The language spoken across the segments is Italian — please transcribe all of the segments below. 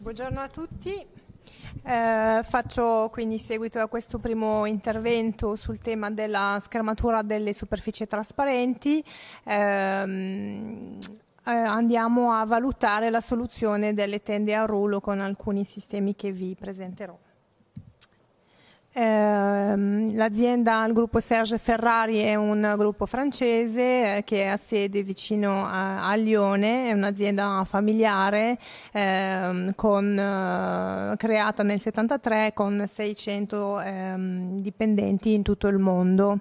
Buongiorno a tutti. Faccio quindi seguito a questo primo intervento sul tema della schermatura delle superfici trasparenti. Andiamo a valutare la soluzione delle tende a rullo con alcuni sistemi che vi presenterò. L'azienda, il gruppo Serge Ferrari è un gruppo francese che ha sede vicino a Lione, è un'azienda familiare creata nel 73 con 600 dipendenti in tutto il mondo.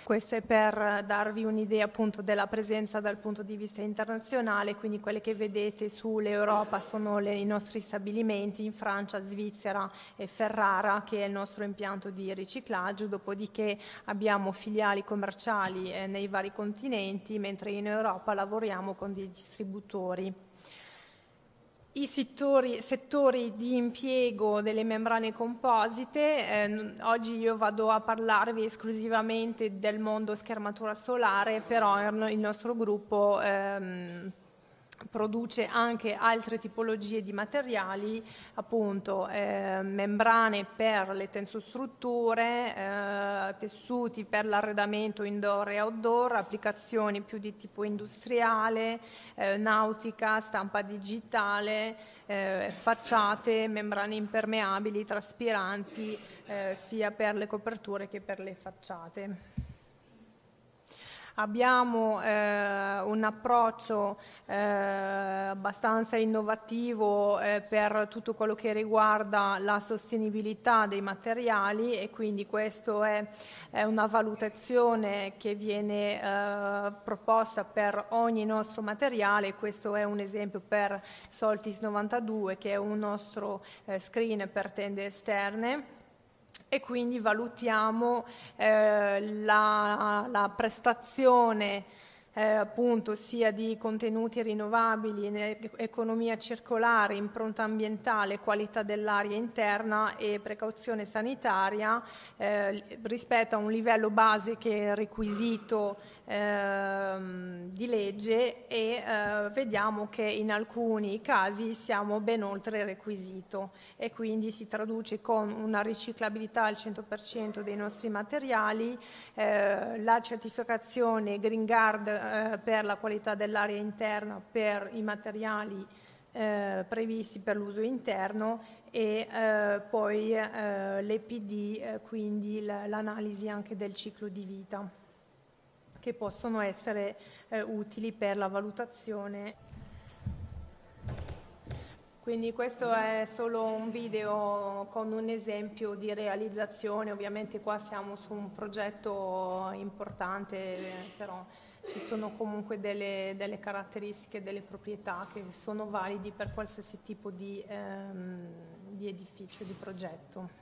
Questo è per darvi un'idea appunto della presenza dal punto di vista internazionale, quindi quelle che vedete sull'Europa sono i nostri stabilimenti in Francia, Svizzera e Ferrara, che è il nostro impianto di riciclaggio, dopodiché abbiamo filiali commerciali nei vari continenti, mentre in Europa lavoriamo con dei distributori. I settori di impiego delle membrane composite, oggi io vado a parlarvi esclusivamente del mondo schermatura solare, però il nostro gruppo produce anche altre tipologie di materiali, appunto membrane per le tensostrutture, tessuti per l'arredamento indoor e outdoor, applicazioni più di tipo industriale, nautica, stampa digitale, facciate, membrane impermeabili, traspiranti, sia per le coperture che per le facciate. Abbiamo un approccio abbastanza innovativo per tutto quello che riguarda la sostenibilità dei materiali, e quindi questa è una valutazione che viene proposta per ogni nostro materiale. Questo è un esempio per Soltis 92, che è un nostro screen per tende esterne. E quindi valutiamo la prestazione appunto sia di contenuti rinnovabili, economia circolare, impronta ambientale, qualità dell'aria interna e precauzione sanitaria rispetto a un livello base che è requisito di legge, e vediamo che in alcuni casi siamo ben oltre il requisito, e quindi si traduce con una riciclabilità al 100% dei nostri materiali, la certificazione Green Guard per la qualità dell'aria interna per i materiali previsti per l'uso interno, e poi l'EPD, quindi l'analisi anche del ciclo di vita, che possono essere utili per la valutazione. Quindi questo è solo un video con un esempio di realizzazione. Ovviamente qua siamo su un progetto importante, però ci sono comunque delle caratteristiche, delle proprietà che sono validi per qualsiasi tipo di edificio, di progetto.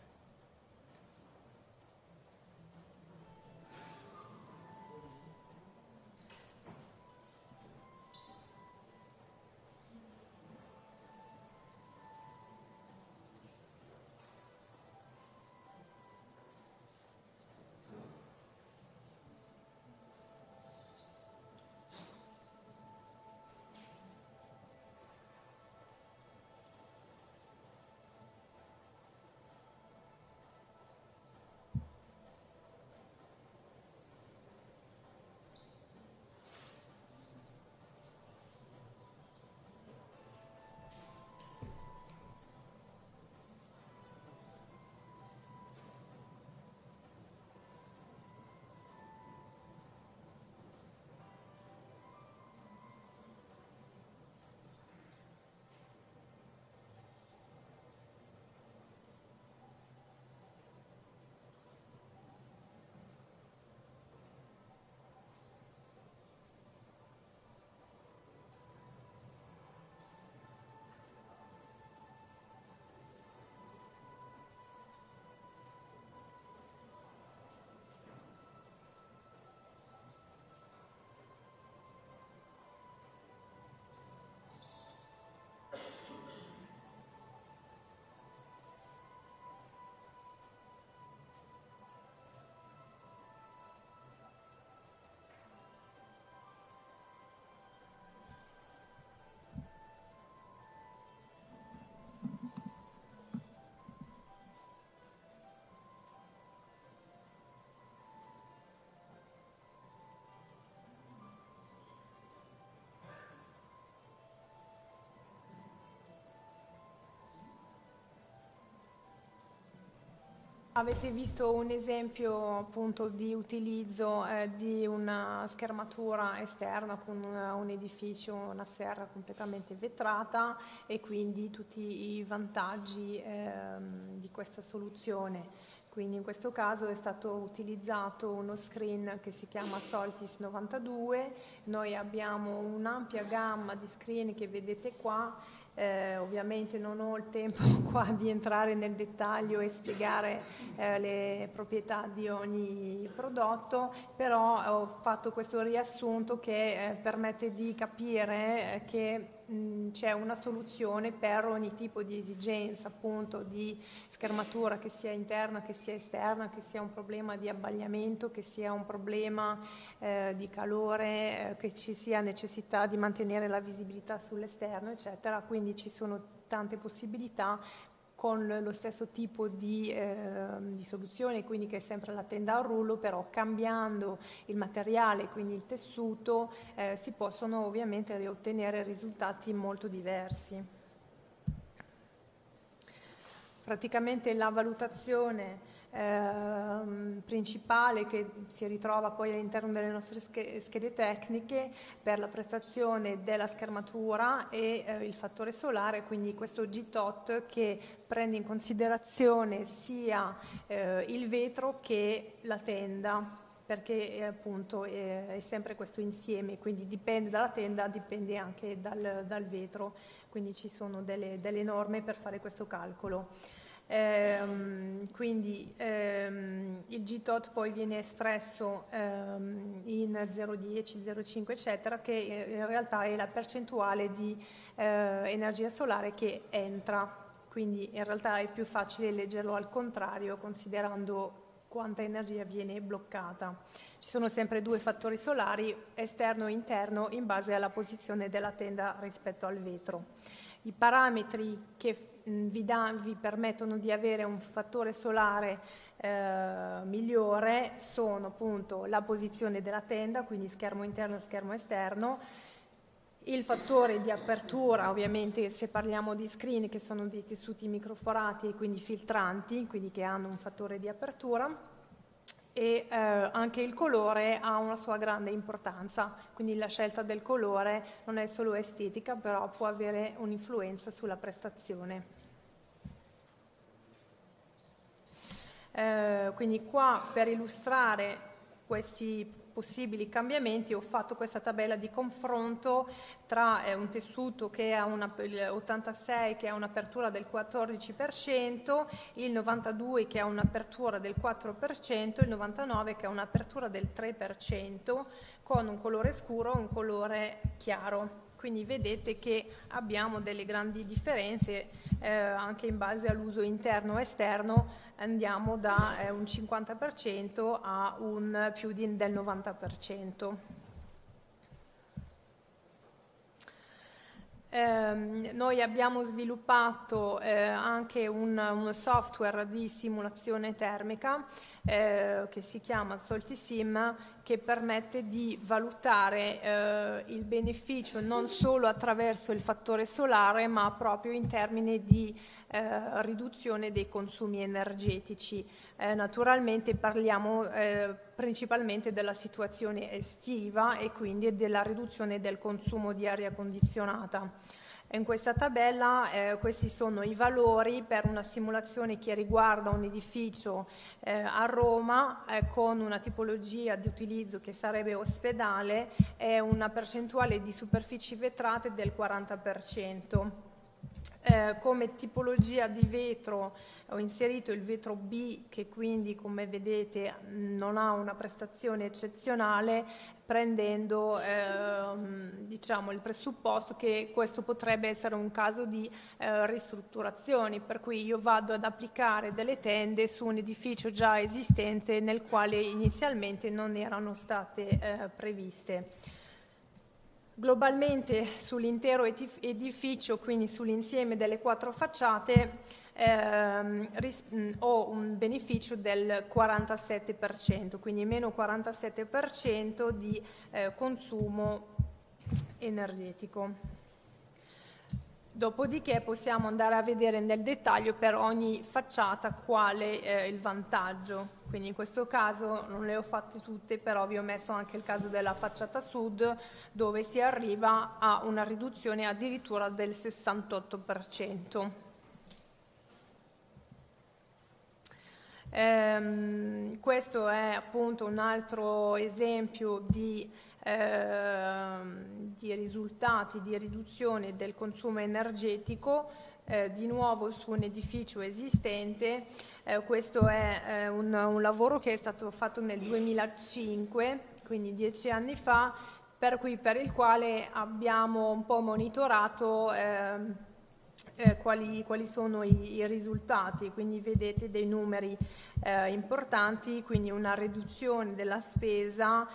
Avete visto un esempio appunto di utilizzo di una schermatura esterna con un edificio, una serra completamente vetrata e quindi tutti i vantaggi di questa soluzione. Quindi in questo caso è stato utilizzato uno screen che si chiama Soltis 92, noi abbiamo un'ampia gamma di screen che vedete qua. Ovviamente non ho il tempo qua di entrare nel dettaglio e spiegare le proprietà di ogni prodotto, però ho fatto questo riassunto che permette di capire che c'è una soluzione per ogni tipo di esigenza, appunto di schermatura, che sia interna, che sia esterna, che sia un problema di abbagliamento, che sia un problema di calore, che ci sia necessità di mantenere la visibilità sull'esterno, eccetera. Quindi ci sono tante possibilità con lo stesso tipo di soluzione, quindi che è sempre la tenda a rullo, però cambiando il materiale, quindi il tessuto, si possono ovviamente ottenere risultati molto diversi. Praticamente la valutazione principale che si ritrova poi all'interno delle nostre schede tecniche per la prestazione della schermatura e il fattore solare, quindi questo GTOT che prende in considerazione sia il vetro che la tenda, perché appunto è sempre questo insieme, quindi dipende dalla tenda, dipende anche dal vetro, quindi ci sono delle norme per fare questo calcolo. Quindi il GTOT poi viene espresso in 0,10, 0,5 eccetera, che in realtà è la percentuale di energia solare che entra, quindi in realtà è più facile leggerlo al contrario considerando quanta energia viene bloccata. Ci sono sempre due fattori solari, esterno e interno, in base alla posizione della tenda rispetto al vetro. I parametri che vi permettono di avere un fattore solare migliore sono appunto la posizione della tenda, quindi schermo interno e schermo esterno, il fattore di apertura, ovviamente se parliamo di screen che sono dei tessuti microforati e quindi filtranti, quindi che hanno un fattore di apertura, e anche il colore ha una sua grande importanza, quindi la scelta del colore non è solo estetica, però può avere un'influenza sulla prestazione. Quindi qua per illustrare questi possibili cambiamenti ho fatto questa tabella di confronto tra un tessuto che ha il 86 che ha un'apertura del 14%, il 92 che ha un'apertura del 4%, il 99 che ha un'apertura del 3%, con un colore scuro e un colore chiaro. Quindi vedete che abbiamo delle grandi differenze anche in base all'uso interno e esterno, andiamo da un 50% a un più del 90%. Noi abbiamo sviluppato anche uno software di simulazione termica che si chiama Soltisim, che permette di valutare il beneficio non solo attraverso il fattore solare, ma proprio in termini di riduzione dei consumi energetici. Naturalmente parliamo principalmente della situazione estiva e quindi della riduzione del consumo di aria condizionata. In questa tabella questi sono i valori per una simulazione che riguarda un edificio a Roma con una tipologia di utilizzo che sarebbe ospedale e una percentuale di superfici vetrate del 40%. Come tipologia di vetro ho inserito il vetro B, che quindi come vedete non ha una prestazione eccezionale, prendendo diciamo il presupposto che questo potrebbe essere un caso di ristrutturazioni, per cui io vado ad applicare delle tende su un edificio già esistente nel quale inizialmente non erano state previste. Globalmente sull'intero edificio, quindi sull'insieme delle 4 facciate, ho un beneficio del 47%, quindi meno 47% di consumo energetico. Dopodiché possiamo andare a vedere nel dettaglio per ogni facciata quale è il vantaggio. Quindi in questo caso non le ho fatte tutte, però vi ho messo anche il caso della facciata sud, dove si arriva a una riduzione addirittura del 68%. Questo è appunto un altro esempio di risultati di riduzione del consumo energetico, di nuovo su un edificio esistente. Questo è un lavoro che è stato fatto nel 2005, quindi 10 anni fa, per il quale abbiamo un po' monitorato quali sono i risultati. Quindi vedete dei numeri importanti, quindi una riduzione della spesa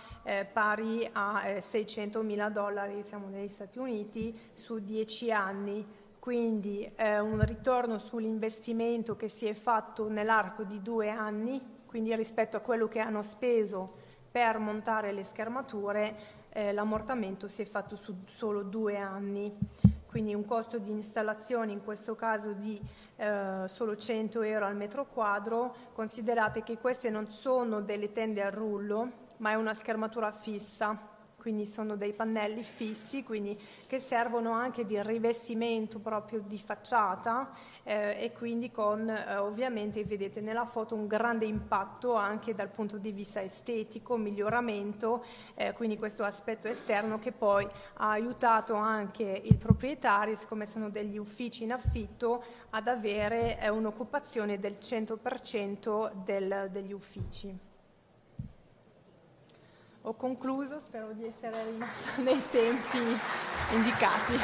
pari a $600.000, siamo negli Stati Uniti, su 10 anni. Quindi un ritorno sull'investimento che si è fatto nell'arco di 2 anni, quindi rispetto a quello che hanno speso per montare le schermature, l'ammortamento si è fatto su solo 2 anni. Quindi un costo di installazione in questo caso di solo €100 al metro quadro. Considerate che queste non sono delle tende a rullo, ma è una schermatura fissa, quindi sono dei pannelli fissi, quindi che servono anche di rivestimento proprio di facciata, e quindi con ovviamente vedete nella foto un grande impatto anche dal punto di vista estetico, miglioramento, quindi questo aspetto esterno che poi ha aiutato anche il proprietario, siccome sono degli uffici in affitto, ad avere un'occupazione del 100% degli uffici. Ho concluso, spero di essere rimasta nei tempi indicati.